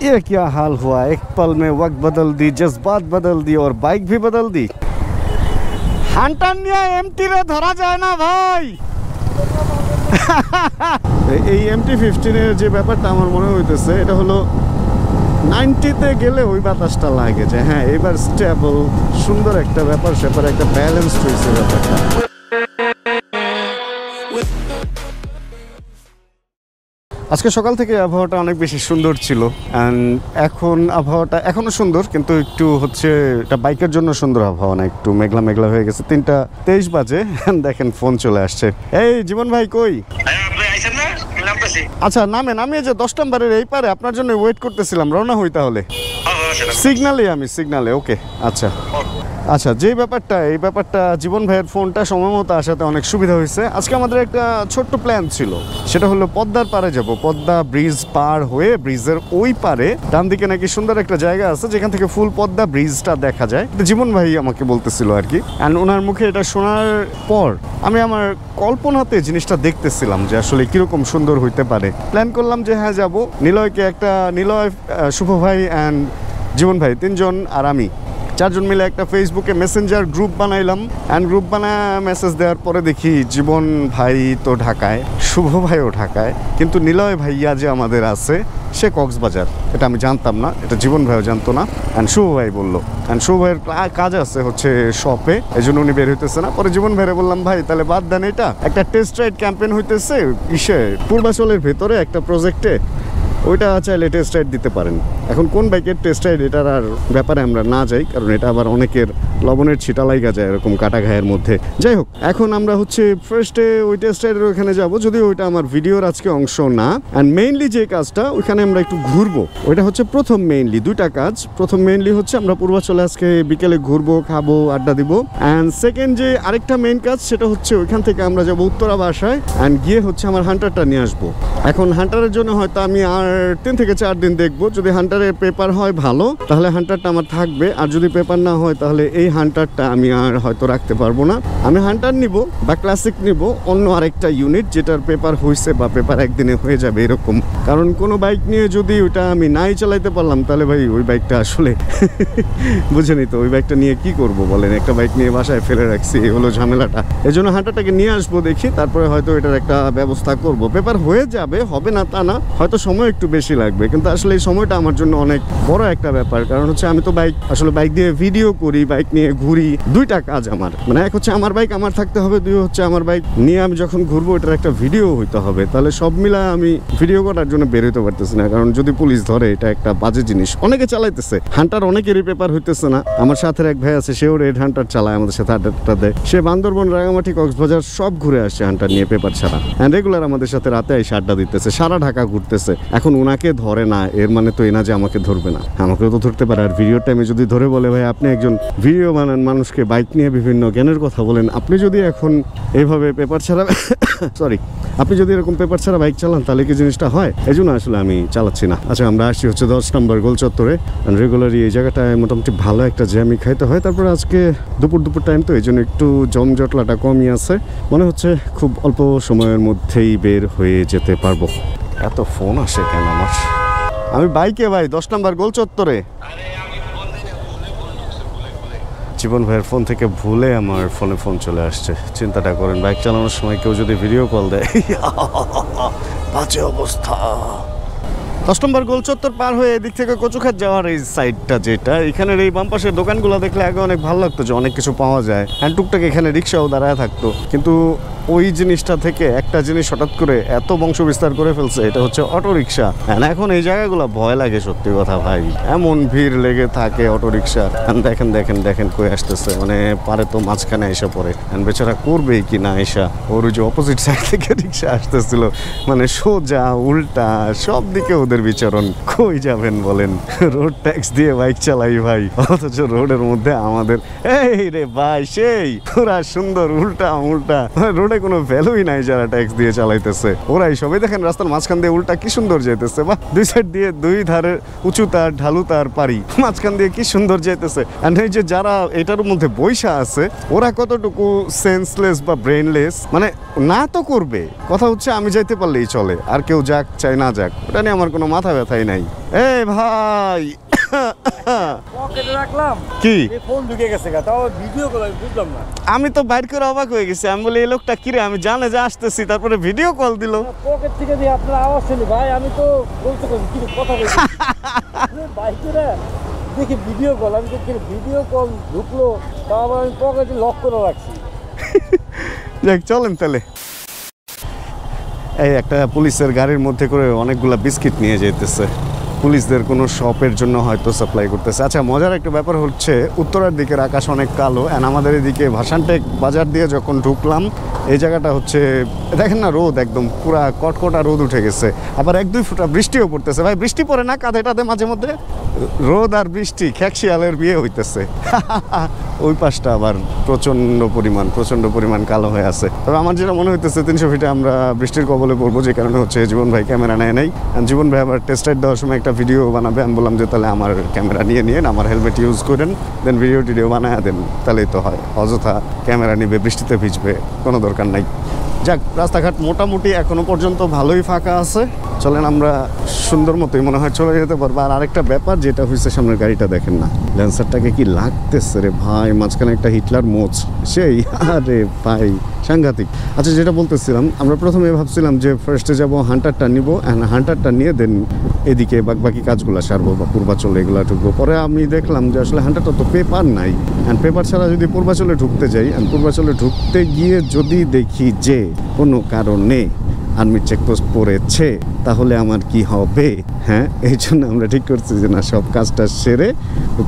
ये क्या हाल हुआ, एक पल में वक्त बदल दी, जज्बात बदल दी और बाइक भी बदल दी। হান্টার নিয়ে এমটি রে ধরা যায় না ভাই। এই MT-15 এর যে ব্যাপারটা আমার মনে হইতেছে এটা হলো 90-তে গেলে ওই বাতাসটা লাগে যে হ্যাঁ এবার স্টেবল সুন্দর একটা ব্যাপার সেপার একটা ব্যালেন্স হয়েছে ব্যাপারটা। আজকে সকাল থেকে আবহাওয়াটা অনেক বেশি সুন্দর ছিল অ্যান্ড এখন আবহাওয়াটা এখনো সুন্দর কিন্তু একটু হচ্ছে এটা বাইকের জন্য সুন্দর আবহাওয়া না, একটু মেঘলা মেঘলা হয়ে গেছে। 3:23 বাজে দেখেন ফোন চলে আসছে। এই জীবন ভাই কই? আচ্ছা নামিয়ে যে 10 নম্বরের এই পারে আপনার জন্য ওয়েট করতেছিলাম, রওনা হই তাহলে। সিগনালে ওকে। আচ্ছা আচ্ছা যে ব্যাপারটা এই ব্যাপারটা জীবন ভাইয়ের ফোনটা সময় মতো আসাতে অনেক সুবিধা হয়েছে। আজকে আমাদের একটা ছোট্ট প্ল্যান ছিল, সেটা হলো পদ্মার পারে যাব। পদ্মা ব্রিজ পার হয়ে ব্রিজের ওই পারে ডান দিকে নাকি সুন্দর একটা জায়গা আছে যেখান থেকে ফুল পদ্মা ব্রিজটা দেখা যায়। জীবন ভাই আমাকে বলতেছিল আর কি, অ্যান্ড ওনার মুখে এটা শোনার পর আমি আমার কল্পনাতে জিনিসটা দেখতেছিলাম যে আসলে কিরকম সুন্দর হইতে পারে। প্ল্যান করলাম যে হ্যাঁ যাবো। নিলয়, শুভ ভাই অ্যান্ড জীবন ভাই 3 জন আর আমি 4 জন মিলে একটা ফেসবুকে মেসেঞ্জার গ্রুপ বানাইলাম। অ্যান্ড গ্রুপ বানায় মেসেজ দেওয়ার পরে দেখি জীবন ভাই তো ঢাকায়, শুভ ভাইও ঢাকায়, কিন্তু নিলয় ভাইয়া যে আমাদের আছে সে কক্সবাজার। এটা আমি জানতাম না, এটা জীবন ভাইও জানতো না। অ্যান্ড শুভ ভাই বললো, অ্যান্ড শুভ ভাইয়ের কাজ আছে হচ্ছে শপে, এই জন্য উনি বের হইতেছে না। পরে জীবন ভাইরে বললাম ভাই তাহলে বাদ দেন, এটা একটা টেস্ট রাইড ক্যাম্পেইন হইতেছে পূর্বাচলের ভেতরে একটা প্রজেক্টে, ওইটা চাইলে টেস্ট রাইড দিতে পারেন। এখন কোন বাইকের টেস্ট রাইড এটার আর ব্যাপারে আমরা না যাই, কারণ এটা আবার অনেকের লবণের ছিটা লাইগা যায় এরকম কাটা ঘায়ের মধ্যে। যাই হোক, এখন আমরা হচ্ছে ফার্স্টে ওই টেস্ট রাইডের ওখানে যাবো, যদিও ওইটা আমার ভিডিওর আজকে অংশ না। অ্যান্ড মেইনলি যে কাজটা ওইখানে আমরা একটু ঘুরবো, ওইটা হচ্ছে প্রথম মেইনলি 2টা কাজ। প্রথম মেইনলি হচ্ছে আমরা পূর্বাচলে আজকে বিকেলে ঘুরবো, খাবো, আড্ডা দিব। অ্যান্ড সেকেন্ড যে আরেকটা মেইন কাজ সেটা হচ্ছে ওইখান থেকে আমরা যাবো উত্তরা বাসায়, অ্যান্ড গিয়ে হচ্ছে আমার হান্টারটা নিয়ে আসবো। এখন হান্টারের জন্য হয়তো আমি আর 3 থেকে 4 দিন দেখবো। যদি হান্টারের পেপার হয় ভালো তাহলে হান্টারটা আমার থাকবে, আর যদি পেপার না হয় তাহলে এই হান্টারটা আমি আর হয়তো রাখতে পারবো না। আমি হান্টার নিব বা ক্লাসিক নিব, অন্য আরেকটা ইউনিট যেটার পেপার হয়েছে বা পেপার একদিনে হয়ে যাবে এরকম। কারণ কোনো বাইক নিয়ে যদি ওইটা আমি নাই চালাইতে পারলাম তাহলে ভাই ওই বাইকটা আসলে বুঝেনি তো, ওই বাইকটা নিয়ে কি করব বলেন। একটা বাইক নিয়ে বাসায় ফেলে রাখছি, এই হলো ঝামেলাটা। এই জন্য হান্টারটাকে নিয়ে আসবো দেখি, তারপরে হয়তো এটার একটা ব্যবস্থা করব। পেপার হয়ে যাবে, হবে না তা না, হয়তো সময় একটু বেশি লাগবে, কিন্তু আসলে এই সময়টা আমার জন্য অনেক বড় একটা ব্যাপার। কারণ হচ্ছে আমি তো বাইক দিয়ে ভিডিও করি, বাইক নিয়ে ঘুরি, 2টা কাজ আমার। মানে এক হচ্ছে আমার বাইক আমার থাকতে হবে, 2 হচ্ছে আমার বাইক নিয়ে আমি যখন ঘুরবো এটার একটা ভিডিও হইতে হবে। তাহলে সব মিলা আমি ভিডিও করার জন্য বের হইতে পারতেছি না, কারণ যদি পুলিশ ধরে এটা একটা বাজে জিনিস। অনেকে চালাইতেছে হান্টার, অনেকেরই পেপার হইতেছে না। আমার সাথে এক ভাই আছে, সেও রেড হান্টার চালায়, আমাদের সাথে আড্ডা দেয়। সে বান্দরবন, রাঙামাটি, কক্সবাজার সব ঘুরে আসছে হান্টার নিয়ে পেপার ছাড়া, অ্যান্ড রেগুলার আমাদের সাথে রাতে এসে আড্ডা দিতেছে, সারা ঢাকা ঘুরতেছে। এখন ওনাকে ধরে না এর মানে তো এনা যে আমাকে ধরবে না, আমাকেও তো ধরতে পারে। আর ভিডিও টাইমে যদি ধরে বলে ভাই আপনি একজন ভিডিও বানান, মানুষকে বাইক নিয়ে বিভিন্ন জ্ঞানের কথা বলেন, আপনি যদি এখন এইভাবে পেপার ছাড়া আপনি যদি এরকম পেপার ছাড়া বাইক চালান তাহলে কি জিনিসটা হয়? এই জন্য আসলে আমি চালাচ্ছি না। আচ্ছা আমরা আসছি হচ্ছে 10 নম্বর গোল চত্বরে। রেগুলারই এই জায়গাটায় মোটামুটি ভালো একটা জ্যামই খাইতে হয়। তারপরে আজকে দুপুর টাইম তো এই জন্য একটু জমজটলাটা কমই আছে। মনে হচ্ছে খুব অল্প সময়ের মধ্যেই বের হয়ে যেতে পারবো। এত ফোন আসে কেন আমার? আমি বাইকে ভাই 10 নম্বর গোল চত্বরে। জীবন ভাইয়ের ফোন থেকে ভুলে আমার ফোন চলে আসছে। চিন্তাটা করেন, বাইক চালানোর সময় কেউ যদি ভিডিও কল দেয়, বাজে অবস্থা। 10 নম্বর গোল চত্বর পার হয়ে এদিক থেকে কচুখাত যাওয়ার এই সাইডটা, যেটা এখানের এই বাম পাশের দোকানগুলো দেখলে আগে অনেক ভালো লাগতো যে অনেক কিছু পাওয়া যায়, হ্যান্ড টুকটাক এখানে রিক্সাও দাঁড়ায় থাকতো। কিন্তু ওই জিনিসটা থেকে একটা জিনিস হঠাৎ করে এত বংশ বিস্তার করে ফেলছে, এটা হচ্ছে অটো রিক্সা। এখন এই জায়গাগুলো ভয় লাগে সত্যি কথা ভাই, এমন ভিড় লেগে থাকে অটো রিক্সার। দেখেন কই আসতেছে, মানে পারে তো মাঝখানে এসে পড়ে, বেচারা করবেই কি না এসা। ওর ওই যে অপোজিট সাইড থেকে রিক্সা আসতেছিল, মানে সোজা উল্টা সব দিকে ওদের বিচরণ। কই যাবেন বলেন? রোড ট্যাক্স দিয়ে বাইক চালাই ভাই, অথচ রোডের মধ্যে আমাদের এই রে ভাই সেই পুরা সুন্দর উল্টা রোডে জীবনে কোনো ভ্যালুই নাই যারা ট্যাক্স দিয়ে চালাইতেছে। ওরাই সবাই দেখেন রাস্তার মাঝখান দিয়ে উল্টা কি সুন্দর যেতেছে, বা দুই সাইড দিয়ে দুই ধারে উঁচু তার ঢালু তার পারি, মাঝখান দিয়ে কি সুন্দর যেতেছে। আর এই যে যারা এটার মধ্যে বৈশা আছে ওরা কতটুকু সেন্সলেস বা ব্রেনলেস, মানে না তো করবে, কথা হচ্ছে আমি যাইতে পারলেই চলে, আর কেউ যাক চাই না যাক ওটা নিয়ে আমার কোনো মাথা ব্যথাই নাই। এই ভাই পকেটে রাখলাম কি ফোন ঢুকে গেছে, তাও ভিডিও কল বুঝলাম না। আমি তো বাইর করে অবাক হয়ে গেছি, আমি বলি এই লোকটা কিরে, আমি জানে যে আসতেছি, তারপরে ভিডিও কল দিল। পকেট থেকে দিয়ে আপনার আওয়াজ শুনি ভাই, আমি তো বলতে কি কথা বলছি বাইকে দেখি ভিডিও কল, আমি তো ভিডিও কল ঢুকলো, তাও আবার আমি পকেটে লক করে রাখছি। দেখ চলেন তাহলে। এই একটা পুলিশের গাড়ির মধ্যে করে অনেকগুলা বিস্কিট নিয়ে যেতেছে, পুলিশদের কোনো শপের জন্য হয়তো সাপ্লাই করতেছে। আচ্ছা মজার একটা ব্যাপার হচ্ছে উত্তরের দিকের আকাশ অনেক কালো, অ্যান্ড আমাদের এদিকে ভাসানটেক বাজার দিয়ে যখন ঢুকলাম এই জায়গাটা হচ্ছে দেখেন না রোদ, একদম পুরা কটকটা রোদ উঠে গেছে, আবার 1-2 ফোঁটা বৃষ্টিও পড়তেছে। ভাই বৃষ্টি পড়ে না কাঁধে টাধে মাঝে মধ্যে, রোদ আর বৃষ্টি খ্যাকশিয়ালের বিয়ে হইতেছে। ওই পাশটা আবার প্রচণ্ড পরিমাণ কালো হয়ে আছে। তবে আমার যেটা মনে হইতেছে 300 ফিটে আমরা বৃষ্টির কবলে পড়বো, যে কারণে হচ্ছে জীবন ভাই ক্যামেরা নেয় নাই। জীবন ভাই আবার টেস্ট রাইড দেওয়ার সময় একটা ভিডিও বানাবে, আমি বললাম যে তাহলে আমার ক্যামেরা নিয়ে নিন, আমার হেলমেট ইউজ করেন, দেন ভিডিও বানায় দেন, তাহলেই তো হয়। অযথা ক্যামেরা নিবে, বৃষ্টিতে ভিজবে, কোনো দরকার নাই। যাক, রাস্তাঘাট মোটামুটি এখনো পর্যন্ত ভালোই ফাঁকা আছে। চলেন আমরা সুন্দর মতোই মনে হয় চলে যেতে পারবো। আর আরেকটা ব্যাপার যেটা হয়েছে, সামনের গাড়িটা দেখেন না, ল্যান্সারটাকে কি লাগতেছে রে ভাই, মাঝখানে একটা হিটলার মোচ, সেই আরে ভাই সাংঘাতিক। আচ্ছা যেটা বলতেছিলাম, আমরা প্রথমে ভাবছিলাম যে ফার্স্টে যাব হান্টারটা নিব, অ্যান্ড হান্টারটা নিয়ে দেন এদিকে বাকি কাজগুলো সারবো বা পূর্বাচলে এগুলো ঢুকবো। পরে আমি দেখলাম যে আসলে হান্টারটা তো পেপার নাই, অ্যান্ড পেপার ছাড়া যদি পূর্বাচলে ঢুকতে যাই, অ্যান্ড পূর্বাচলে ঢুকতে গিয়ে যদি দেখি যে কোনো কারণে আর্মির চেকপোস্ট পড়েছে, তাহলে আমার কি হবে? হ্যাঁ, এই জন্য আমরা ঠিক করছি যে না, সব কাজটা সেরে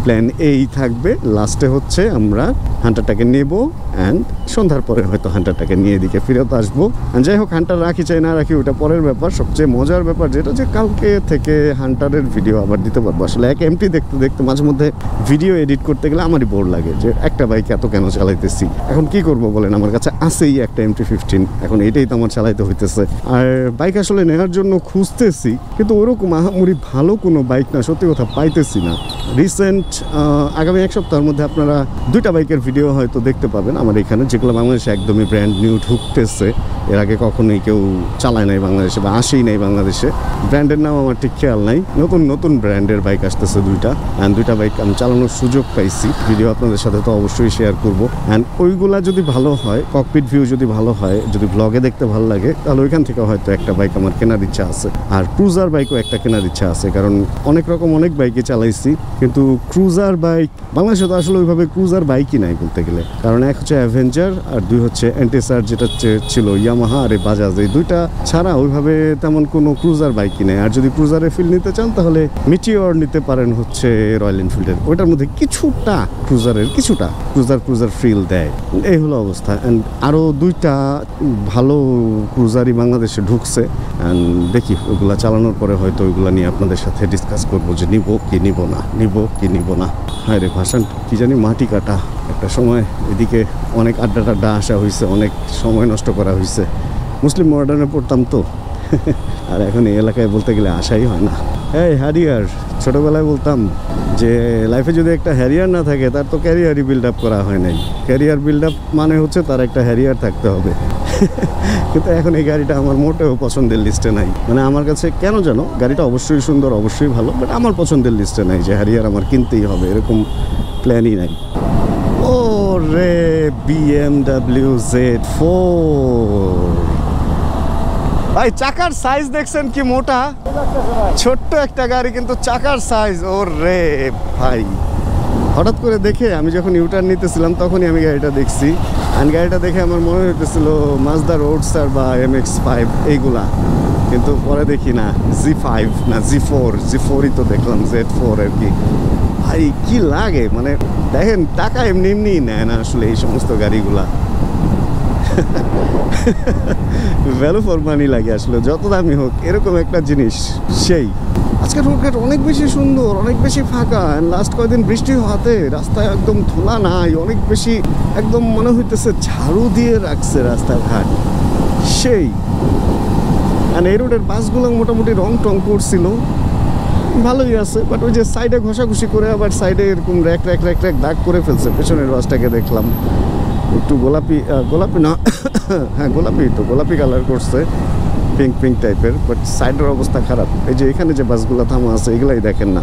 প্ল্যান এই থাকবে, লাস্টে হচ্ছে আমরা হান্টারটাকে নেব, অ্যান্ড সন্ধ্যার পরে হয়তো হান্টারটাকে নিয়ে এদিকে ফেরত আসবো। যাই হোক, হান্টার রাখি চাই না রাখি ওটা পরের ব্যাপার। সবচেয়ে মজার ব্যাপার যেটা, যে কালকে থেকে হান্টারের ভিডিও আবার দিতে পারবো। আসলে এক এমটি দেখতে দেখতে মাঝে মধ্যে ভিডিও এডিট করতে গেলে আমারই বোর লাগে, যে একটা বাইক এত কেন চালাইতেছি। এখন কি করব বলেন, আমার কাছে আছেই একটা MT-15, এখন এটাই তো আমার চালাইতে হইতেছে। আর বাইক আসলে নেওয়ার জন্য খুঁজতেছি, কিন্তু ওরকম আহামরি ভালো কোনো বাইক না, সত্যি কথা পাইতেছি না। রিসেন্ট আগামী 1 সপ্তাহের মধ্যে আপনারা 2টা বাইকের ভিডিও হয়তো দেখতে পাবেন আমার এখানে, যেগুলো বাংলাদেশে একদমই ব্র্যান্ড নিউ ঢুকতেছে। এর আগে কখনোই কেউ চালায় নাই বাংলাদেশে, বা আসেই নাই বাংলাদেশে। ব্র্যান্ডের নাম আমার ঠিক খেয়াল নাই, নতুন ব্র্যান্ডের বাইক আসতেছে 2টা, অ্যান্ড 2টা বাইক আমি চালানোর সুযোগ পাইছি। ভিডিও আপনাদের সাথে তো অবশ্যই শেয়ার করবো, অ্যান্ড ওইগুলা যদি ভালো হয়, ককপিট ভিউ যদি ভালো হয়, যদি ব্লগে দেখতে ভালো লাগে, তাহলে ওইখান থেকে হয়তো একটা বাইক আমার কেনার ইচ্ছা আছে। আর ক্রুজার বাইকও একটা কেনার ইচ্ছা আছে, কারণ অনেক বাইকে চালাইছি, কিন্তু ক্রুজার বাইক বাংলাদেশে তো আসলে ওইভাবে ক্রুজার বাইকই নাই বলতে গেলে। কারণ এক হচ্ছে অ্যাভেঞ্জার, আর 2 হচ্ছে এন্টিসার যেটা ছিল ইয়ামাহা আর বাজাজ, এই 2টা ছাড়া ওইভাবে তেমন কোনো ক্রুজার বাইকই নেই। আর যদি ক্রুজারে ফিল নিতে চান তাহলে মিটিওর নিতে পারেন হচ্ছে রয়্যাল এনফিল্ডের, ওইটার মধ্যে কিছুটা ক্রুজার ফিল দেয়। এই হলো অবস্থা। অ্যান্ড আরও 2টা ভালো ক্রুজারই বাংলাদেশে ঢুকছে, অ্যান্ড দেখি ওইগুলা চালানোর পরে হয়তো ওইগুলা নিয়ে আপনাদের সাথে ডিসকাস করবো যে নিব কি নিব না। হ্যাঁ রে ভাষণ কি জানি মাটি কাটা, একটা সময় এদিকে অনেক আড্ডা আসা হয়েছে, অনেক সময় নষ্ট করা হয়েছে। মুসলিম মডার্নে পড়তাম তো, আর এখন এই এলাকায় বলতে গেলে আশাই হয় না। এই হ্যারিয়ার, ছোটোবেলায় বলতাম যে লাইফে যদি একটা হ্যারিয়ার না থাকে তার তো ক্যারিয়ারই বিল্ড আপ করা হয় নাই। ক্যারিয়ার বিল্ড আপ মানে হচ্ছে তার একটা হ্যারিয়ার থাকতে হবে। কিন্তু এখন এই গাড়িটা আমার মোটেও পছন্দের লিস্টে নাই। মানে আমার কাছে কেন জানো, গাড়িটা অবশ্যই সুন্দর, অবশ্যই ভালো, বাট আমার পছন্দের লিস্টে নাই যে হ্যারিয়ার আমার কিনতেই হবে, এরকম প্ল্যানই নাই। ও রে, BMW Z4 ভাই, চাকার সাইজ দেখছেন কি মোটা, ছোট্ট একটা গাড়ি কিন্তু চাকার সাইজ। ও রে ভাই, হঠাৎ করে দেখে আমি যখন ইউটার্ন নিতেছিলাম তখনই আমি গাড়িটা দেখছি, অ্যান্ড গাড়িটা দেখে আমার মনে হইতেছিল মাজদা রোডস্টার বা MX-5 এইগুলা, কিন্তু পরে দেখি না, Z5 না Z4ই তো দেখলাম, Z4 আর কি। ভাই কি লাগে, মানে দেখেন টাকা এমনি নেয় না আসলে এই সমস্ত গাড়িগুলা, ভ্যালু ফর মানি লাগে আসলে, যত দামি হোক এরকম একটা জিনিস সেই আজকে রোডঘাট অনেক বেশি সুন্দর, অনেক বেশি ফাঁকা। লাস্ট কয়েকদিন বৃষ্টি হওয়াতে রাস্তায় একদম ধুলা নাই, অনেক বেশি একদম মনে হইতেছে ঝাড়ু দিয়ে রাখছে রাস্তাঘাট সেই। আর এই রোডের বাসগুলো মোটামুটি রং টং করছিল, ভালোই আছে। বাট ওই যে সাইডে ঘষাঘষি করে আবার সাইডে এরকম র্যাক র্যাক র্যাক র্যাক দাগ করে ফেলছে। পেছনের বাসটাকে দেখলাম একটু গোলাপি, গোলাপি না হ্যাঁ গোলাপি, তো গোলাপি কালার করছে, পিঙ্ক পিঙ্ক টাইপের। বাট সাইডের অবস্থা খারাপ। এই যে এখানে যে বাসগুলো থামা আছে এগুলাই দেখেন না,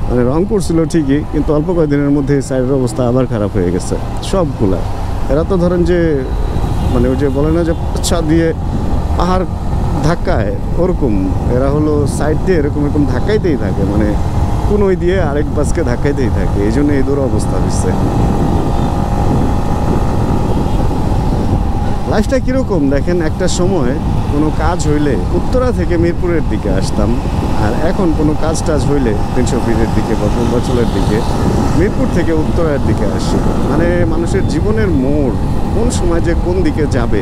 মানে রং করছিল ঠিকই, কিন্তু অল্প কয়েকদিনের মধ্যে সাইডের অবস্থা আবার খারাপ হয়ে গেছে সবগুলা। এরা তো ধরেন যে মানে ওই যে বলে না যে আচ্ছা দিয়ে পাহাড় ধাক্কায়, ওরকম এরা হলো সাইড দিয়ে এরকম এরকম ধাক্কাইতেই থাকে, মানে কোন ওই দিয়ে আরেক বাসকে ধাক্কাইতেই থাকে। এই জন্য এই দূর অবস্থা হচ্ছে। লাইফটা কীরকম দেখেন, একটা সময় কোনো কাজ হইলে উত্তরা থেকে মিরপুরের দিকে আসতাম, আর এখন কোনো কাজ টাজ হইলে 300 ফিটের দিকে বা পূর্বাচলের দিকে মিরপুর থেকে উত্তরার দিকে আসি। মানে মানুষের জীবনের মোড় কোন সময় যে কোন দিকে যাবে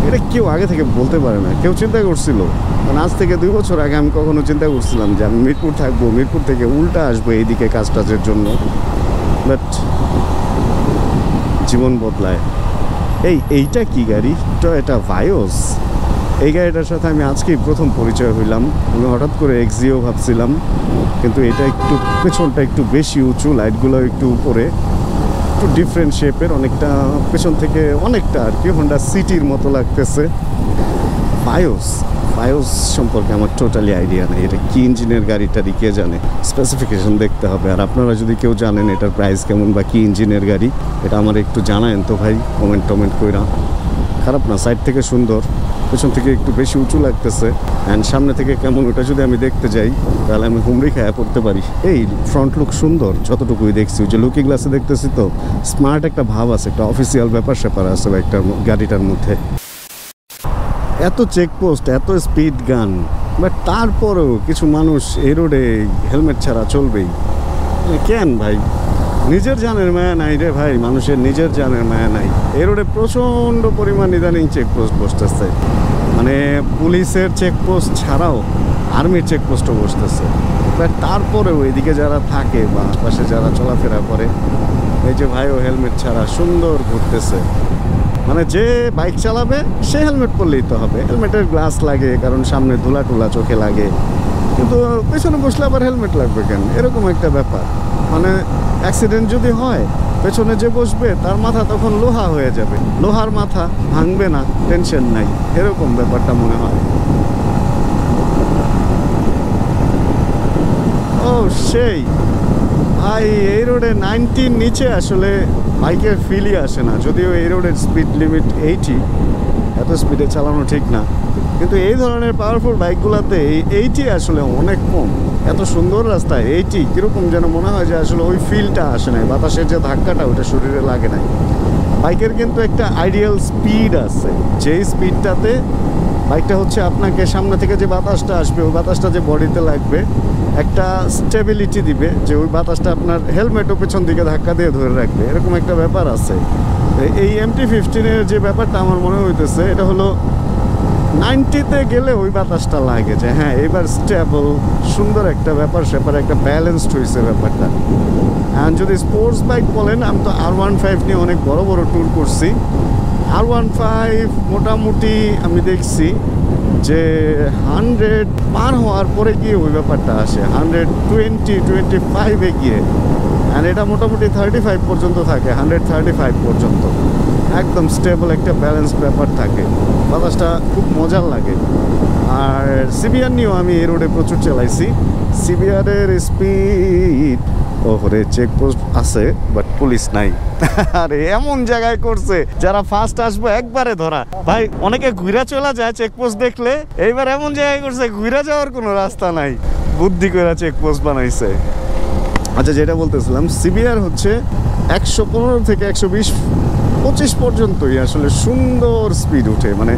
এটা কেউ আগে থেকে বলতে পারে না। কেউ চিন্তা করছিল, মানে আজ থেকে 2 বছর আগে আমি কখনো চিন্তা করছিলাম যে আমি মিরপুর থাকবো, মিরপুর থেকে উল্টা আসবো এইদিকে কাজ টাজের জন্য। বাট জীবন বদলায়। এইটা কি গাড়ি? এটা ভায়োস। এই গাড়িটার সাথে আমি আজকেই প্রথম পরিচয় হইলাম। আমি হঠাৎ করে এক্সিও ভাবছিলাম, কিন্তু এটা একটু পেছনটা একটু বেশি উঁচু, লাইটগুলো একটু উপরে, একটু ডিফারেন্ট শেপের, অনেকটা পেছন থেকে অনেকটা আর কি হোন্ডা সিটির মতো লাগতেছে। ভায়োস সম্পর্কে আমার টোটালি আইডিয়া নেই। এটা কি ইঞ্জিনের গাড়িটারই কে জানে, স্পেসিফিকেশন দেখতে হবে। আর আপনারা যদি কেউ জানেন এটার প্রাইস কেমন বা কি ইঞ্জিনের গাড়ি, এটা আমার একটু জানায়েন তো ভাই, কমেন্ট কইরা। খারাপ না, সাইড থেকে সুন্দর, পেছন থেকে একটু বেশি উঁচু লাগতেছে। অ্যান্ড সামনে থেকে কেমন ওটা যদি আমি দেখতে যাই তাহলে আমি হুমড়ি খায়া পড়তে পারি। এই ফ্রন্ট লুক সুন্দর যতটুকুই দেখছি, ওই যে লুকিং গ্লাসে দেখতেছি তো স্মার্ট একটা ভাব আছে, একটা অফিসিয়াল ব্যাপার স্যাপার আছে বাইকটার গাড়িটার মধ্যে। এত চেকপোস্ট, এত স্পিড গান, বাট তারপরেও কিছু মানুষ এই রোডে হেলমেট ছাড়া চলবেই কেন ভাই? নিজের জানের মায়া নাই রে ভাই, মানুষের নিজের জানের মায়া নাই। এই রোডে প্রচণ্ড পরিমাণ ইদানিং চেকপোস্ট বসতেছে, মানে পুলিশের চেকপোস্ট ছাড়াও আর্মির চেকপোস্টও বসতেছে। বাট তারপরেও এদিকে যারা থাকে বা আশপাশে যারা চলাফেরা করে, এই যে ভাইও হেলমেট ছাড়া সুন্দর ঘুরতেছে। মানে যে বাইক চালাবে সে হেলমেট পরলেই তো হবে। হেলমেটের গ্লাস লাগে কারণ সামনে ধুলা টুলা চোখে লাগে, কিন্তু পেছনে বসলে আবার হেলমেট লাগবে কেন? এরকম একটা ব্যাপার। মানে অ্যাক্সিডেন্ট যদি হয়, পেছনে যে বসবে তার মাথা তখন লোহা হয়ে যাবে, লোহার মাথা ভাঙবে না, টেনশন নাই, এরকম ব্যাপারটা মনে হয়। ও সেই ভাই, এই রোডে 90 নিচে আসলে বাইকের ফিলই আসে না। যদিও এই রোডের স্পিড লিমিট 80, এত স্পিডে চালানো ঠিক না, কিন্তু এই ধরনের পাওয়ারফুল বাইকগুলোতে এই 80 আসলে অনেক কম। এত সুন্দর রাস্তায় 80 কীরকম যেন মনে হয় যে আসলে ওই ফিলটা আসে নাই, বাতাসের যে ধাক্কাটা ওটা শরীরে লাগে নাই। বাইকের কিন্তু একটা আইডিয়াল স্পিড আছে, যেই স্পিডটাতে বাইকটা হচ্ছে আপনাকে সামনে থেকে যে বাতাসটা আসবে ওই বাতাসটা যে বডিতে লাগবে একটা স্টেবিলিটি দিবে, যে ওই বাতাসটা আপনার হেলমেটও পেছন দিকে ধাক্কা দিয়ে ধরে রাখবে, এরকম একটা ব্যাপার আছে। এই MT-15-এর যে ব্যাপারটা আমার মনে হইতেছে এটা হলো 90-তে গেলে ওই বাতাসটা লাগে যে হ্যাঁ এবার স্টেবল, সুন্দর একটা ব্যাপার স্যাপার, একটা ব্যালেন্সড হয়েছে ব্যাপারটা। অ্যান্ড যদি স্পোর্টস বাইক বলেন, আমি তো R15 নিয়ে অনেক বড় বড় ট্যুর করছি। R15 মোটামুটি আমি দেখছি যে 100 পার হওয়ার পরে গিয়ে ওই ব্যাপারটা আসে, 120-25-এ গিয়ে। আর এটা মোটামুটি 35 পর্যন্ত থাকে, 135 পর্যন্ত একদম স্টেবল একটা ব্যালেন্স ব্যাপার থাকে, বাতাসটা খুব মজার লাগে। আর CBR নিয়েও আমি এই রোডে প্রচুর চালাইছি। CBR-এর স্পিড, ওরে চেকপোস্ট আছে বাট পুলিশ নাই। আরে এমন জায়গায় করছে যারা ফার্স্ট আসবো একবারে ধরা। ভাই অনেকে ঘুরা চলা যায় চেকপোস্ট দেখলে, এইবার এমন জায়গায় করছে ঘুরা যাওয়ার কোনো রাস্তা নাই, বুদ্ধি করে চেকপোস্ট বানাইছে। আচ্ছা, যেটা বলতেছিলাম, CBR হচ্ছে 115 থেকে 120-25 পর্যন্তই আসলে সুন্দর স্পিড উঠে, মানে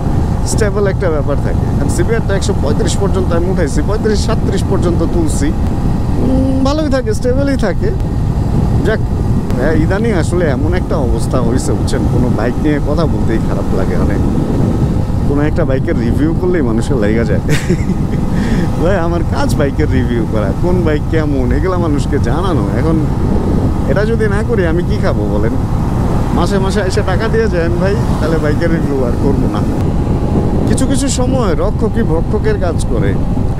স্টেবল একটা ব্যাপার থাকে। আর CBR-টা 135 পর্যন্ত আমি উঠাইছি, 35-37 পর্যন্ত তুলছি, ভালোই থাকে, স্টেবলই থাকে। যাক, ইদানিং আসলে এমন একটা অবস্থা হয়েছে বুঝছেন, কোনো বাইক নিয়ে কথা বলতেই খারাপ লাগে। মানে কোনো একটা বাইকের রিভিউ করলেই মানুষের লেগে যায়। ভাই আমার কাজ বাইকের রিভিউ করা, কোন বাইক কেমন এগুলা মানুষকে জানানো। এখন এটা যদি না করি আমি কি খাবো বলেন? মাসে মাসে এসে টাকা দিয়ে যান ভাই, তাহলে বাইকের রিভিউ আর করবো না। কিছু কিছু সময় রক্ষকই ভক্ষকের কাজ করে।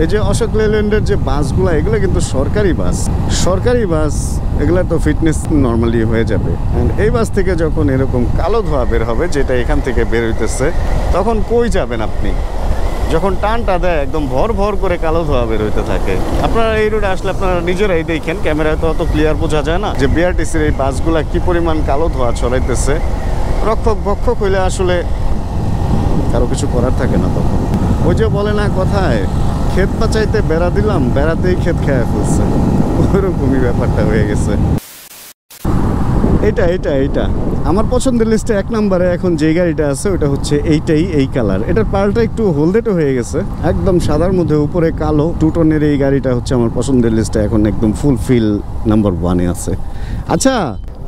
এই যে অশোক লেল্যান্ডের যে বাসগুলো, এগুলো কিন্তু সরকারি বাস। সরকারি বাস এগুলো তো ফিটনেস নর্মালি হয়ে যাবে। অ্যান্ড এই বাস থেকে যখন এরকম কালো ধোঁয়া বের হবে, যেটা এখান থেকে বের হইতেছে, তখন কই যাবেন আপনি? যখন টানটা দেয় একদম ভর ভর করে কালো ধোঁয়া বের হইতে থাকে। আপনারা এই রোডে আসলে আপনারা নিজেরাই দেখেন, ক্যামেরায় তো অত ক্লিয়ার বোঝা যায় না যে বিআরটিসির এই বাসগুলা কি পরিমাণ কালো ধোঁয়া ছড়াইতেছে। রক্ষক ভক্ষক হইলে আসলে কারো কিছু করার থাকে না তখন। ওই যে বলে না কথায়, ক্ষেত বাঁচাইতে বেড়া দিলাম, বেড়াতেই ক্ষেত খেয়ে ফেলছে, ওইরকমই ব্যাপারটা হয়ে গেছে। এইটা আমার পছন্দের লিস্টে 1 নম্বরে এখন যে গাড়িটা আছে ওটা হচ্ছে এইটাই, এই কালার। এটার পালটা একটু হলদেটে হয়ে গেছে, একদম সাদার মধ্যে উপরে কালো, 2 টনের এই গাড়িটা হচ্ছে আমার পছন্দের লিস্টে এখন একদম ফুলফিল নাম্বার 1-এ আছে। আচ্ছা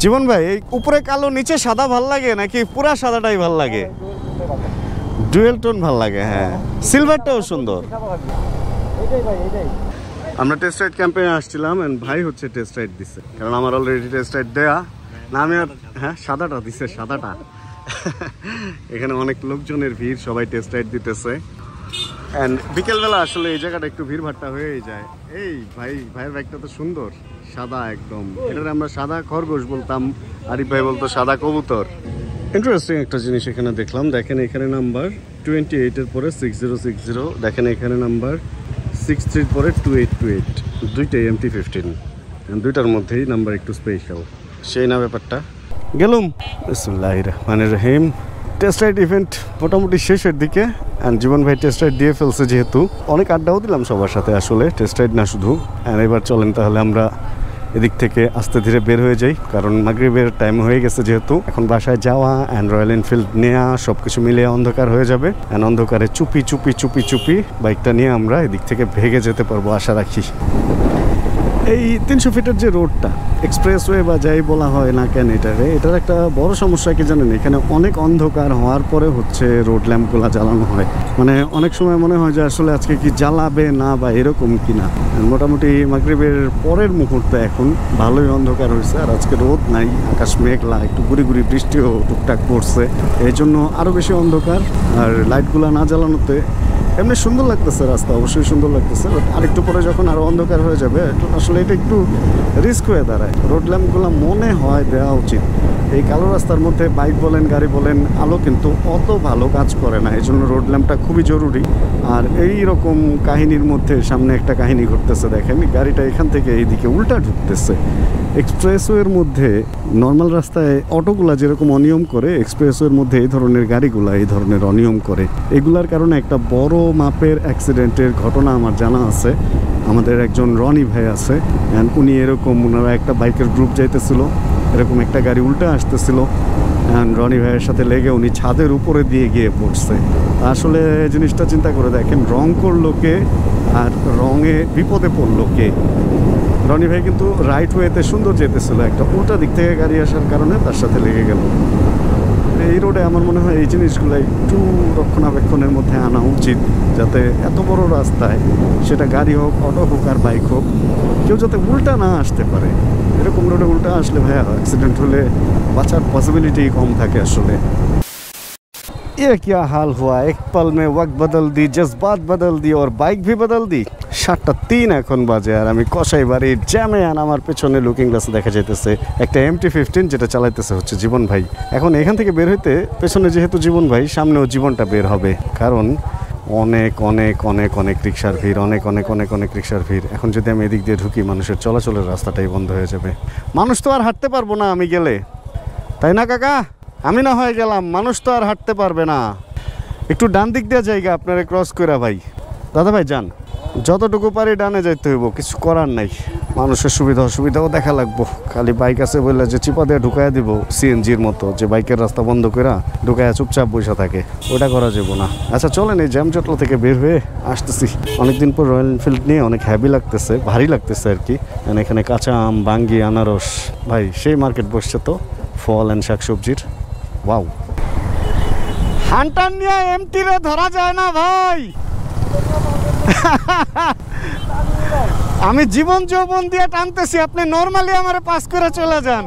জীবন ভাই, এই উপরে কালো নিচে সাদা ভাল লাগে নাকি পুরা সাদাটাই ভাল লাগে? ডুয়েল টোন ভাল লাগে, হ্যাঁ। সিলভারটাও সুন্দর। আমরা টেস্ট রাইড ক্যাম্পেইনে আসছিলাম, এন্ড ভাই হচ্ছে টেস্ট রাইড দিছে, কারণ আমার অলরেডি টেস্ট রাইড দেয়া না। আমি আর হ্যাঁ সাদাটা দিছে, সাদাটা। এখানে অনেক লোকজনের ভিড়, সবাই টেস্ট রাইড দিতেছে। এন্ড বিকেলবেলা আসলে এই জায়গাটা একটু ভিড় ভাট্টা হয়ে যায়। এই ভাইয়ের বাইকটা তো সুন্দর, সাদা একদম। এটার আমরা সাদা খরগোশ বলতাম, আরিফ ভাই বলতো সাদা কবুতর। ইন্টারেস্টিং একটা জিনিস এখানে দেখলাম, দেখেন এখানে নাম্বার 28-এর পরে 6060, দেখেন এখানে নাম্বার 63-এর পরে 2828, দুইটাই MT-15, দুইটার মধ্যেই নাম্বার একটু স্পেশাল। সেই না ব্যাপারটা। গেলুম বিসমিল্লাহির রহমানির রহিম। টেস্ট রাইড ইভেন্ট মোটামুটি শেষের দিকে, অ্যান্ড জীবন ভাই টেস্ট রাইড দিয়ে ফেলছে, যেহেতু অনেক আড্ডাও দিলাম সবার সাথে আসলে, টেস্ট রাইড না শুধু। অ্যান্ড এবার চলেন তাহলে আমরা এদিক থেকে আস্তে ধীরে বের হয়ে যাই, কারণ মাগরিবের টাইম হয়ে গেছে যেহেতু। এখন বাসায় যাওয়া অ্যান্ড রয়্যাল এনফিল্ড নেওয়া সব কিছু মিলিয়ে অন্ধকার হয়ে যাবে। অ্যান্ড অন্ধকারে চুপি চুপি চুপি চুপি বাইকটা নিয়ে আমরা এদিক থেকে ভেগে যেতে পারবো আশা রাখি। এই 300 ফিটের যে রোডটা, এক্সপ্রেসওয়ে বা যাই বলা হয় না কেন, এটার একটা বড় সমস্যা কি জানেন? এখানে অনেক অন্ধকার হওয়ার পরে হচ্ছে রোড ল্যাম্পগুলো জ্বালানো হয়। মানে অনেক সময় মনে হয় যে আসলে আজকে কি জ্বালাবে না বা এরকম কি না। মোটামুটি মাগরিবের পরের মুহূর্তে এখন ভালোই অন্ধকার হয়েছে, আর আজকে রোদ নাই, আকাশ মেঘলা, একটু গুড়ি গুড়ি বৃষ্টিও টুকটাক পড়ছে, এই জন্য আরও বেশি অন্ধকার। আর লাইটগুলো না জ্বালানোতে এমনি সুন্দর লাগতেছে রাস্তা, অবশ্যই সুন্দর লাগতেছে, বাট আরেকটু পরে যখন আরও অন্ধকার হয়ে যাবে আসলে এটা একটু রিস্ক হয়ে দাঁড়ায়। রোড ল্যাম্পগুলো মনে হয় দেওয়া উচিত। এই কালো রাস্তার মধ্যে বাইক বলেন গাড়ি বলেন, আলো কিন্তু অত ভালো কাজ করে না, এই জন্য রোড ল্যাম্পটা খুবই জরুরি। আর এই রকম কাহিনীর মধ্যে সামনে একটা কাহিনী ঘটতেছে, দেখেন গাড়িটা এখান থেকে এইদিকে উল্টা ঢুকতেছে। এক্সপ্রেসওয়ের মধ্যে নর্মাল রাস্তায় অটোগুলা যেরকম অনিয়ম করে, এক্সপ্রেসওয়ের মধ্যে এই ধরনের গাড়িগুলা এই ধরনের অনিয়ম করে। এগুলার কারণে একটা বড় মাপের অ্যাক্সিডেন্টের ঘটনা আমার জানা আছে। আমাদের একজন রনি ভাই আছে, অ্যান্ড উনি এরকম, ওনারা একটা বাইকের গ্রুপ যাইতেছিল, এরকম একটা গাড়ি উল্টা আসতেছিল, অ্যান্ড রনি ভাইয়ের সাথে লেগে উনি ছাদের উপরে দিয়ে গিয়ে পড়ছে। আসলে জিনিসটা চিন্তা করে দেখেন, রং করলো কে আর রঙে বিপদে পড়লো কে? রনি ভাই কিন্তু রাইট ওয়েতে সুন্দর যেতেছিল, একটা উল্টা দিক থেকে গাড়ি আসার কারণে তার সাথে লেগে গেল। এই রোডে আমার মনে হয় এই জিনিসগুলো একটু রক্ষণাবেক্ষণের মধ্যে আনা উচিত, যাতে এত বড় রাস্তায়, সেটা গাড়ি হোক, অটো হোক আর বাইক হোক, কেউ যাতে উল্টা না আসতে পারে। এরকম রোডে উল্টা আসলে ভাইয়া অ্যাক্সিডেন্ট হলে বাঁচার পসিবিলিটি কম থাকে আসলে। ये क्या हाल हुआ, एक पल में वक्त बदल दी, जज्बात बदल दी और बाइक भी बदल दी। 7:03 এখন বাজে, আর আমি কসাই বাড়ির জ্যামে, আর আমার পেছনে লুকিং গ্লাসে দেখা যাইতেছে একটা MT-15 যেটা চালাইতেছে হচ্ছে জীবন ভাই। এখন এখান থেকে বের হইতে পেছনে যেহেতু জীবন ভাই, সামনেও জীবনটা বের হবে, কারণ অনেক অনেক অনেক অনেক রিক্সার ভিড়, অনেক অনেক অনেক অনেক রিক্সার ভিড়। এখন যদি আমি এদিক দিয়ে ঢুকি, মানুষের চলাচলের রাস্তাটাই বন্ধ হয়ে যাবে। মানুষ তো আর হাঁটতে পারবো না আমি গেলে, তাই না কাকা? আমি না হয়ে গেলাম, মানুষ তো আর হাঁটতে পারবে না। একটু ডান দিক দিয়ে জায়গা আপনারা ক্রস করে ভাই। দাদা ভাই যান, যতটুকু পারি ডানে যাইতে হইব, কিছু করার নাই। মানুষের সুবিধা অসুবিধাও দেখা লাগবো। খালি বাইক আছে বললে যে চিপা দিয়ে ঢুকাইয়া দিব, সিএনজির মতো, যে বাইকের রাস্তা বন্ধ করে ঢুকাইয়া চুপচাপ বসে থাকে, ওটা করা যাবো না। আচ্ছা চলেন, এই জ্যাম জটলা থেকে বের হয়ে আসতেছি। অনেকদিন পর রয়্যাল এনফিল্ড নিয়ে অনেক হ্যাভি লাগতেছে, ভারী লাগতেছে আর কি। এখানে কাঁচা আম, বাঙ্গি, আনারস, ভাই সেই মার্কেট বসছে তো, ফল অ্যান্ড শাকসবজির। ওয়াও, হান্টার নিয়ে MT রে ধরা যায় না ভাই। আমি জীবন যৌবন দিয়ে টানতেছি, আপনি নর্মালি আমারে পাস করে চলে যান।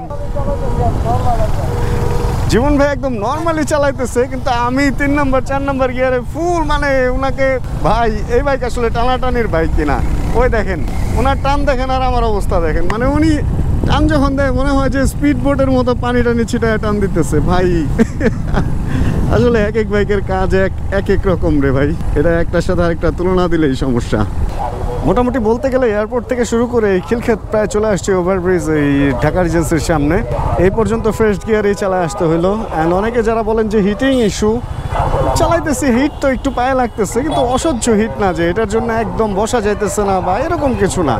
জীবন ভাই একদম নর্মালি চালাইতেছে, কিন্তু আমি 3 নাম্বার 4 নাম্বার গিয়ারে ফুল, মানে ওনাকে ভাই এই বাইক আসলে টানাটানির বাইক কিনা। ওই দেখেন ওনার টান দেখেন আর আমার অবস্থা দেখেন, মানে উনি টান যখন দেয় মনে হয় যে স্পিড বোটের মতো পানি টানি ছিটায় টান দিতেছে ভাই। আসলে এক এক বাইকের কাজ এক এক রকম রে ভাই, এটা একটার সাথে আরেকটা তুলনা দিলেই সমস্যা। মোটামুটি বলতে গেলে এয়ারপোর্ট থেকে শুরু করে এই খিলক্ষেত প্রায় চলে আসছে ওভারব্রিজ এই ঢাকা রিজেন্সির সামনে। এই পর্যন্ত ফার্স্ট গিয়ারেই চালায় আসতে হলো। অ্যান্ড অনেকে যারা বলেন যে হিটিং ইস্যু, চালাইতেছি হিট তো একটু পায়ে লাগতেছে, কিন্তু অসহ্য হিট না যে এটার জন্য একদম বসা যাইতেছে না বা এরকম কিছু না।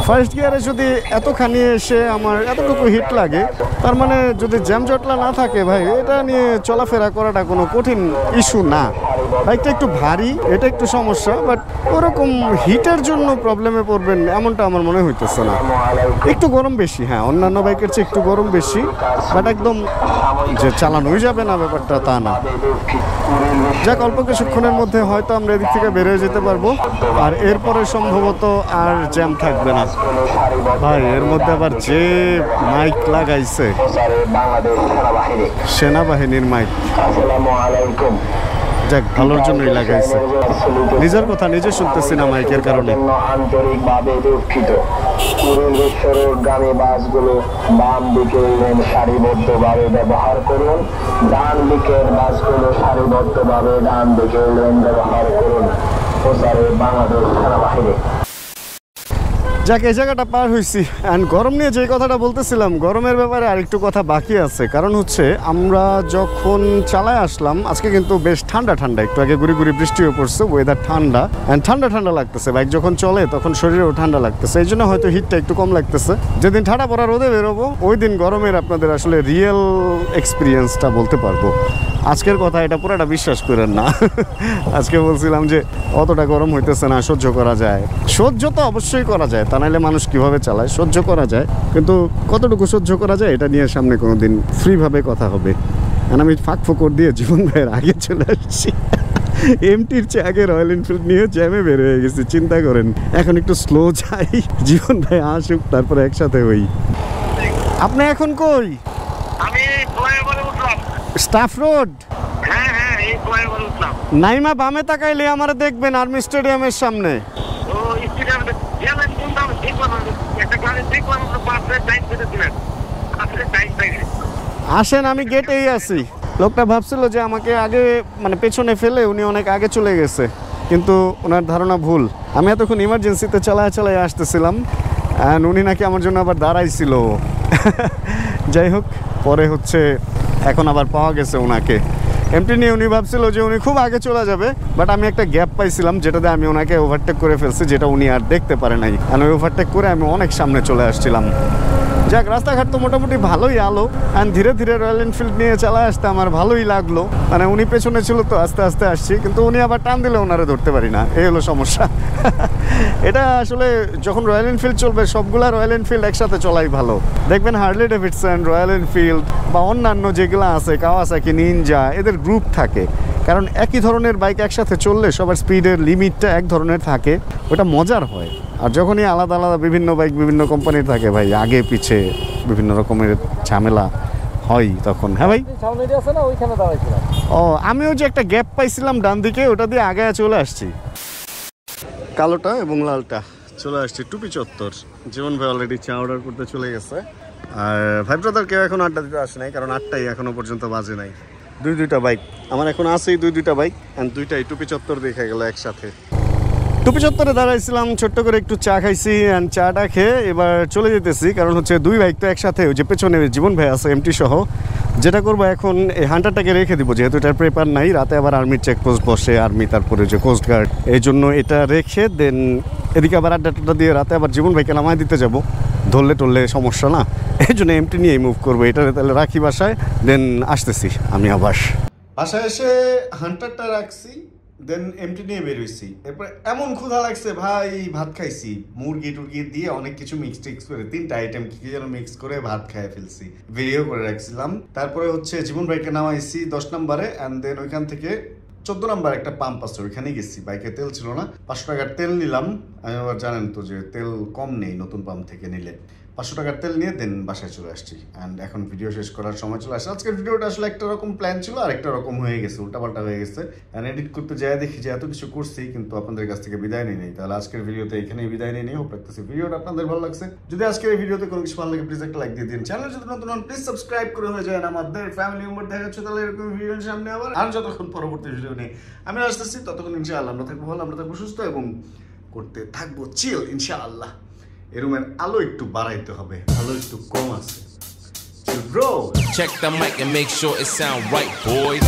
ফার্স্ট গিয়ারে যদি এতখানি এসে আমার এতটুকু হিট লাগে, তার মানে যদি জ্যাম জটলা না থাকে ভাই, এটা নিয়ে চলাফেরা করাটা কোনো কঠিন ইস্যু না। বাইকটা একটু ভারী, এটা একটু সমস্যা, বাট ওরকম হিটের জন্য প্রবলেমে পড়বেন এমনটা আমার মনে হইতেছে না। একটু গরম বেশি, হ্যাঁ অন্যান্য বাইকের চেয়ে একটু গরম বেশি, বাট একদম যে চালানোই যাবে না ব্যাপারটা তা না। যাক, অল্প কিছুক্ষণের মধ্যে হয়তো আমরা এদিক থেকে বেরিয়ে যেতে পারবো, আর এরপরে সম্ভবত আর জ্যাম থাকবে না। ভাই এর মধ্যে আবার যে মাইক লাগাইছে, সেনাবাহিনীর মাইক, যাক ভালোর জন্যই লাগাইছে। নিজের কথা নিজে শুনতেছি না মাইকের কারণে। আন্তরিকভাবে দুঃখিত। কুড়িল বাসগুলো বাম দিকের লেন সারিবদ্ধভাবে ব্যবহার করুন, ডান দিকের বাসগুলো সারিবদ্ধভাবে ডান দিকের লেন ব্যবহার করুন। প্রচারে বাংলাদেশ সেনাবাহিনী। যাক, এই জায়গাটা পার হয়েছি। অ্যান্ড গরম নিয়ে যে কথাটা বলতেছিলাম, গরমের ব্যাপারে আরেকটু কথা বাকি আছে। কারণ হচ্ছে আমরা যখন চালায় আসলাম, আজকে কিন্তু বেশ ঠান্ডা ঠান্ডা, একটু আগে গুড়ি গুড়ি বৃষ্টিও পড়ছে, ওয়েদার ঠান্ডা অ্যান্ড ঠান্ডা ঠান্ডা লাগতেছে। বাইক যখন চলে তখন শরীরেও ঠান্ডা লাগতেছে, এই জন্য হয়তো হিটটা একটু কম লাগতেছে। যেদিন ঠান্ডা পড়া রোদে বেরোবো, ওই দিন গরমের আপনাদের আসলে রিয়েল এক্সপিরিয়েন্সটা বলতে পারবো। আজকের কথা এটা পুরোটা বিশ্বাস করেন না। আজকে বলছিলাম যে অতটা গরম হইতেছে না, সহ্য করা যায়। সহ্য তো অবশ্যই করা যায়, তা নাহলে মানুষ কিভাবে চালায়, সহ্য করা যায়, কিন্তু কতটুকু সহ্য করা যায় এটা নিয়ে সামনে কোনো দিন ফ্রিভাবে কথা হবে। আর আমি ফাঁক ফোকর দিয়ে জীবন ভাইয়ের আগে চলে আসছি। এমটির চেয়ে আগে রয়্যাল এনফিল্ড নিয়ে জ্যামে বের হয়ে গেছি, চিন্তা করেন। এখন একটু স্লো যাই, জীবন ভাই আসুক, তারপরে একসাথে হই। আপনি এখন কই? আমি ফ্লাইওভারে উঠলাম। Staff road? হ্যাঁ হ্যাঁ, এই ফ্লাইওভারে উঠলাম। নাইমা বামে তাকাইলে আমার দেখবেন আর্মি স্টেডিয়ামের সামনে। ও স্টেডিয়ামে গেলেন, কিন্তু আমি দেখলাম একটা গাড়ি দেখলাম, আপনার পাশে টাইম পেতেছিলেন, আসলে টাইম পাইনি। আসেন, আমি গেটেই আছি। লোকটা ভাবছিল যে আমাকে আগে মানে পেছনে ফেলে উনি অনেক আগে চলে গেছে, কিন্তু ওনার ধারণা ভুল। আমি এতক্ষণ ইমার্জেন্সিতে চালায় চালায় আসতেছিলাম, অ্যান্ড উনি নাকি আমার জন্য আবার দাঁড়াইছিল। যাই হোক, পরে হচ্ছে এখন আবার পাওয়া গেছে ওনাকে। এমটি নিয়ে উনি ভাবছিল যে উনি খুব আগে চলে যাবে, বাট আমি একটা গ্যাপ পাইছিলাম যেটাতে আমি ওনাকে ওভারটেক করে ফেলছি, যেটা উনি আর দেখতে পারে নাই। আর ওই ওভারটেক করে আমি অনেক সামনে চলে আসছিলাম। যাক, রাস্তাঘাট তো মোটামুটি ভালোই আলো, অ্যান্ড ধীরে ধীরে রয়্যাল এনফিল্ড নিয়ে চালায় আসতে আমার ভালোই লাগলো। মানে উনি পেছনে ছিল তো আস্তে আস্তে আসছি, কিন্তু উনি আবার টান দিলে ওনারে ধরতে পারি না, এই হলো সমস্যা। এটা আসলে যখন রয়্যাল এনফিল্ড চলবে, সবগুলা রয়্যাল এনফিল্ড একসাথে চলাই ভালো। দেখবেন হার্লি ডেভিডসন, রয়্যাল এনফিল্ড বা অন্যান্য যেগুলো আছে, কাওয়াসাকি, নিনজা, এদের গ্রুপ থাকে। কারণ একই ধরনের বাইক একসাথে চললে সবার স্পিডের লিমিটটা এক ধরনের থাকে, ওটা মজার হয়। আর যখনই আলাদা আলাদা বিভিন্ন বাইক বিভিন্ন কোম্পানির থাকে ভাই, আগে পিছে বিভিন্ন রকমের ঝামেলা হয় তখন। হ্যাঁ ভাই, সামনে আছে না, ওইখানে দাঁড়াইছিলাম। ও, আমিও যে একটা গ্যাপ পাইছিলাম ডান দিকে, ওটা দিয়ে আগে চলে আসছি। কালোটা এবং লালটা চলে আসছি টুপি চত্বর। জীবন ভাই অলরেডি চা অর্ডার করতে চলে গেছে, আর ভাই ব্রাদার কেউ এখন আড্ডা দিতে আসে নাই, কারণ 8টাই এখনো পর্যন্ত বাজে নাই। দুইটা বাইক আমার এখন আছেই, দুইটা বাইক, অ্যান্ড দুইটাই টুপি চত্বর দেখে গেল একসাথে। টুপি চত্বরে দাঁড়াইছিলাম, ছোট্ট করে একটু চা খাইছি, অ্যান্ড চাটা খেয়ে এবার চলে যেতেছি। কারণ হচ্ছে দুই বাইক তো একসাথে, ওই যে পেছনে জীবন ভাই আছে এমটি সহ। যেটা করবো এখন, এই হান্টারটাকে রেখে দিব, যেহেতু এটার পেপার নাই। রাতে আবার আর্মির চেকপোস্ট বসে, আর্মি তারপরে যে কোস্টগার্ড, এই জন্য এটা রেখে দেন এদিকে আবার আড্ডাটা দিয়ে রাতে আবার জীবন ভাইকে নামায় দিতে যাব। ধরলে টরলে সমস্যা না, এই জন্য এমটি নিয়েই মুভ করবো। এটা তাহলে রাখি বাসায়, দেন আসতেছি আমি আবার। বাসায় এসে হান্টারটা রাখছি, দেন এমটি নিয়ে বেরোইছি। এরপর এমন ক্ষুধা লাগছে ভাই, ভাত খাইছি মুরগি টুরগি দিয়ে, অনেক কিছু মিক্স টিক্স করে 3টা আইটেম কি যেন মিক্স করে ভাত খাইয়ে ফেলছি, ভিডিও করে রাখছিলাম। তারপরে হচ্ছে জীবন ভাইকে নামাইছি 10 নম্বরে, অ্যান্ড দেন ওইখান থেকে 14 নম্বর একটা পাম্প আছে, ওইখানে গেছি, বাইকে তেল ছিল না, 500 টাকার তেল নিলাম। আমি আবার জানেন তো যে তেল কম নেই নতুন পাম্প থেকে নিলে, 500 টাকার তেল নিয়ে দেন বাসায় চলে আসছি। অ্যান্ড এখন ভিডিও শেষ করার সময় চলে আসছে। আজকের ভিডিওটা আসলে একটা রকম প্ল্যান ছিল আর একটা রকম হয়ে গেছে, উল্টাপাল্টা হয়ে গেছে। অ্যান্ড এডিট করতে যায় দেখি যে এত কিছু করছি কিন্তু আপনাদের কাছ থেকে বিদায় নিয়ে নেই। তাহলে আজকের ভিডিওতে এখানেই বিদায় নিয়ে নিই। হোপ রাখতেছি ভিডিওটা আপনাদের ভালো লাগছে। যদি আজকের এই ভিডিওতে কোনো কিছু ভালো লাগে প্লিজ একটা লাইক দিয়ে দিন। চ্যানেল যদি নতুন হন প্লিজ সাবস্ক্রাইব করে হয়ে যায় আমাদের ফ্যামিলি মেম্বার। দেখা যাচ্ছে তাহলে এরকম ভিডিও সামনে আবার। আর যতক্ষণ পরবর্তী ভিডিও নিয়ে আমি আসতেছি ততক্ষণ ইনশাআল্লাহ আমরা থাকবো ভালো, আমরা থাকবো সুস্থ এবং করতে থাকবো চিল ইনশাআল্লাহ। এই রুমের আলো একটু বাড়াইতে হবে, আলো একটু কম আছে। Bro, check the mic and make sure it sound right, boys.